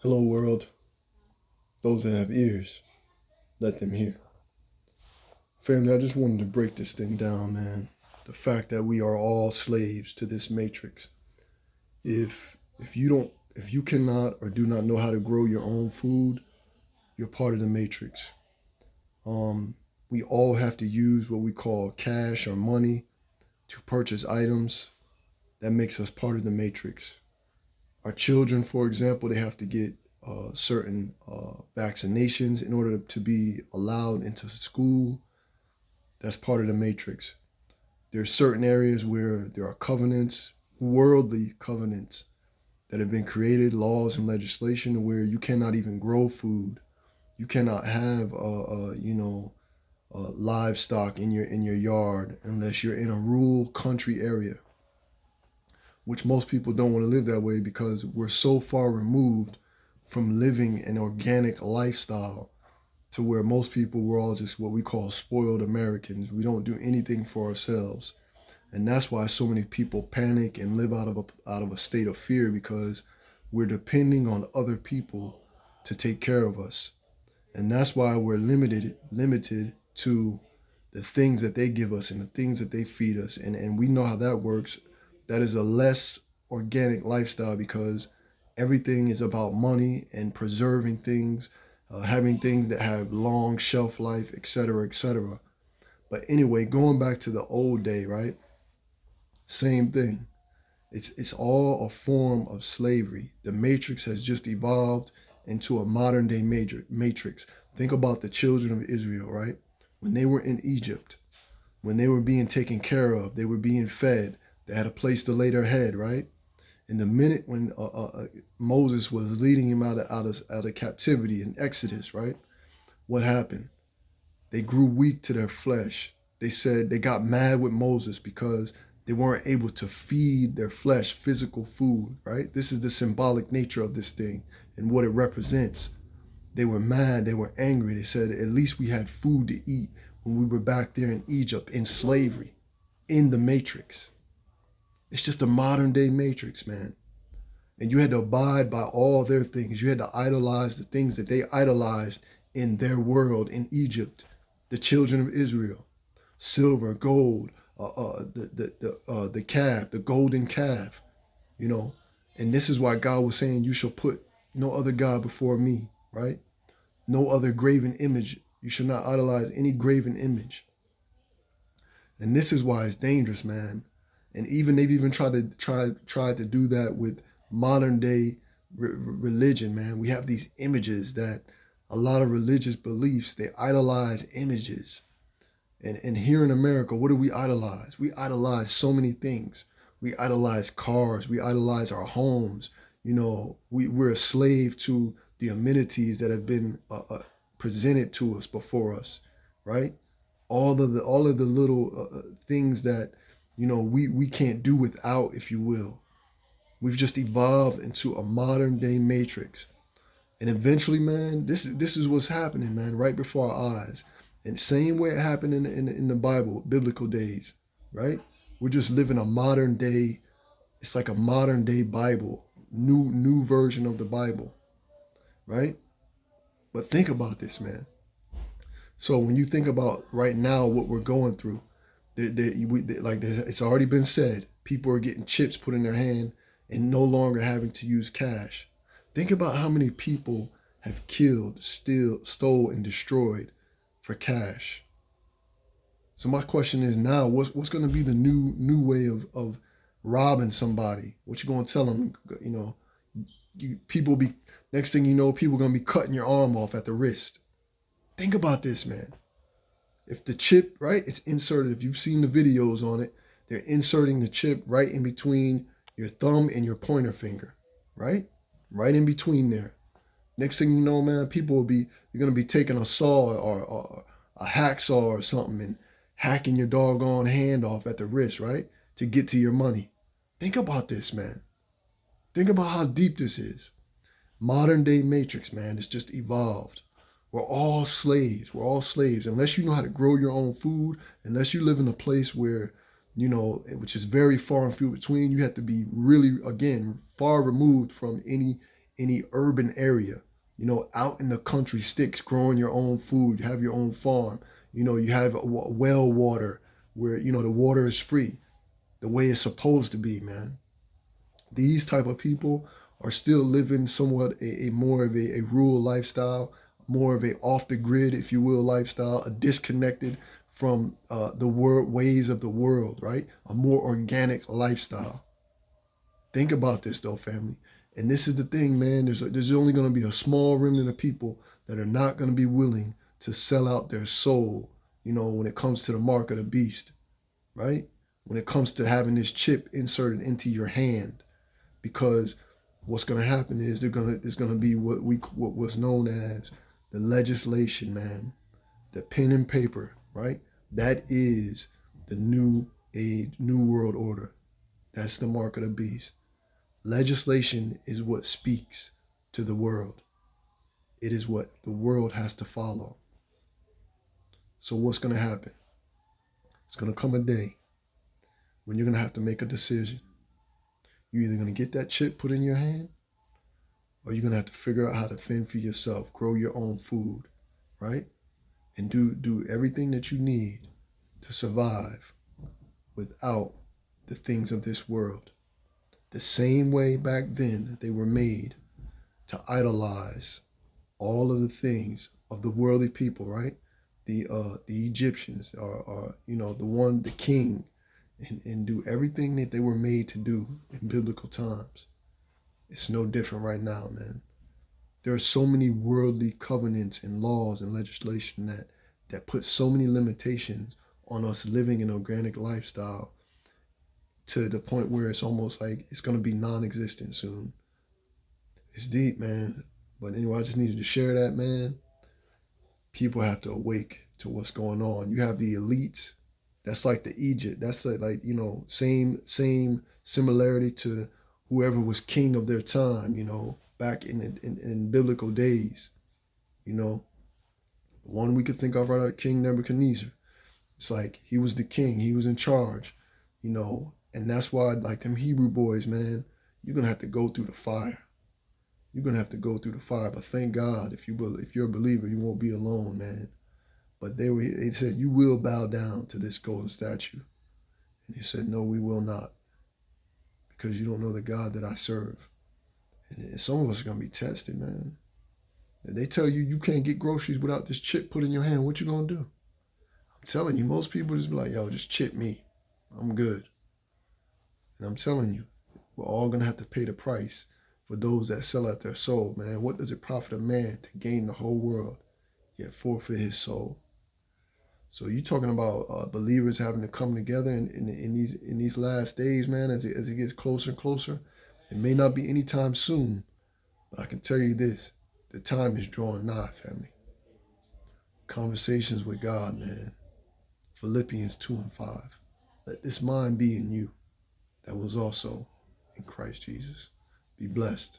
Hello, world. Those that have ears, let them hear. Family, I just wanted to break this thing down, man. The fact that we are all slaves to this matrix. If you cannot or do not know how to grow your own food, you're part of the matrix. We all have to use what we call cash or money to purchase items. That makes us part of the matrix. Our children, for example, they have to get certain vaccinations in order to be allowed into school. That's part of the matrix. There are certain areas where there are covenants, worldly covenants, that have been created, laws and legislation where you cannot even grow food. You cannot have, livestock in your yard unless you're in a rural country area, which most people don't want to live that way because we're so far removed from living an organic lifestyle to where most people were all just what we call spoiled Americans. We don't do anything for ourselves. And that's why so many people panic and live out of a state of fear because we're depending on other people to take care of us. And that's why we're limited to the things that they give us and the things that they feed us. And we know how that works. That is a less organic lifestyle because everything is about money and preserving things, having things that have long shelf life, etc., etc. But anyway, going back to the old day, right? Same thing. It's all a form of slavery. The matrix has just evolved into a modern day matrix. Think about the children of Israel, right? When they were in Egypt, when they were being taken care of, they were being fed, they had a place to lay their head, right? And the minute when Moses was leading him out of captivity in Exodus, right? What happened? They grew weak to their flesh. They said they got mad with Moses because they weren't able to feed their flesh physical food, right? This is the symbolic nature of this thing and what it represents. They were mad, they were angry. They said, at least we had food to eat when we were back there in Egypt in slavery, in the matrix. It's just a modern day matrix, man. And you had to abide by all their things. You had to idolize the things that they idolized in their world in Egypt, the children of Israel. Silver, gold, the calf, the golden calf, you know. And this is why God was saying, you shall put no other God before me, right? No other graven image. You should not idolize any graven image. And this is why it's dangerous, man. And even they've even tried to do that with modern day religion, man. We have these images that a lot of religious beliefs, they idolize images. And here in America, what do we idolize? We idolize so many things. We idolize cars. We idolize our homes. You know, we're a slave to the amenities that have been presented to us before us, right? All of the little things that we can't do without, if you will. We've just evolved into a modern day matrix, and eventually, man, this is what's happening, man, right before our eyes. And same way it happened in the Bible, biblical days, right? We're just living a modern day. It's like a modern day Bible, new version of the Bible, right? But think about this, man. So when you think about right now what we're going through, it's already been said, people are getting chips put in their hand and no longer having to use cash. Think about how many people have killed, stole, and destroyed for cash. So my question is now, what's going to be the new way of robbing somebody? What you going to tell them? People be next thing you know, people going to be cutting your arm off at the wrist. Think about this, man. If the chip, right, it's inserted. If you've seen the videos on it, they're inserting the chip right in between your thumb and your pointer finger, right? Right in between there. Next thing you know, man, you're going to be taking a saw or a hacksaw or something and hacking your doggone hand off at the wrist, right? To get to your money. Think about this, man. Think about how deep this is. Modern day matrix, man. It's just evolved. We're all slaves. We're all slaves. Unless you know how to grow your own food, unless you live in a place where, which is very far and few between, you have to be really, again, far removed from any any urban area, out in the country, sticks, growing your own food, you have your own farm, you have well water where, the water is free, the way it's supposed to be, man. These type of people are still living somewhat a more of a rural lifestyle, more of a off the grid, if you will, lifestyle, a disconnected from the ways of the world, right? A more organic lifestyle. Think about this though, family. And this is the thing, man. There's only going to be a small remnant of people that are not going to be willing to sell out their soul, when it comes to the mark of the beast, right? When it comes to having this chip inserted into your hand, because what's going to happen is there's going to be what was known as the legislation, man, the pen and paper, right? That is the new age, new world order. That's the mark of the beast. Legislation is what speaks to the world. It is what the world has to follow. So what's going to happen? It's going to come a day when you're going to have to make a decision. You're either going to get that chip put in your hand, or you're going to have to figure out how to fend for yourself, grow your own food, right? And do everything that you need to survive without the things of this world. The same way back then they were made to idolize all of the things of the worldly people, right? The Egyptians are the king, and do everything that they were made to do in biblical times. It's no different right now, man. There are so many worldly covenants and laws and legislation that put so many limitations on us living an organic lifestyle, to the point where it's almost like it's going to be non-existent soon. It's deep, man. But anyway, I just needed to share that, man. People have to awake to what's going on. You have the elites. That's like the Egypt. That's like same similarity to whoever was king of their time, back in biblical days. One we could think of right out, King Nebuchadnezzar. It's like he was the king. He was in charge, and that's why, like them Hebrew boys, man, you're going to have to go through the fire. You're going to have to go through the fire. But thank God, if you're a believer, you won't be alone, man. But they said, you will bow down to this golden statue. And he said, no, we will not. Because you don't know the God that I serve. And some of us are going to be tested, man. If they tell you can't get groceries without this chip put in your hand, what you going to do? I'm telling you, most people just be like, yo, just chip me. I'm good. And I'm telling you, we're all going to have to pay the price for those that sell out their soul, man. What does it profit a man to gain the whole world, yet forfeit his soul? So you talking about believers having to come together in these last days, man, as it gets closer and closer. It may not be anytime soon, but I can tell you this, the time is drawing nigh, family. Conversations with God, man. Philippians 2:5. Let this mind be in you that was also in Christ Jesus. Be blessed.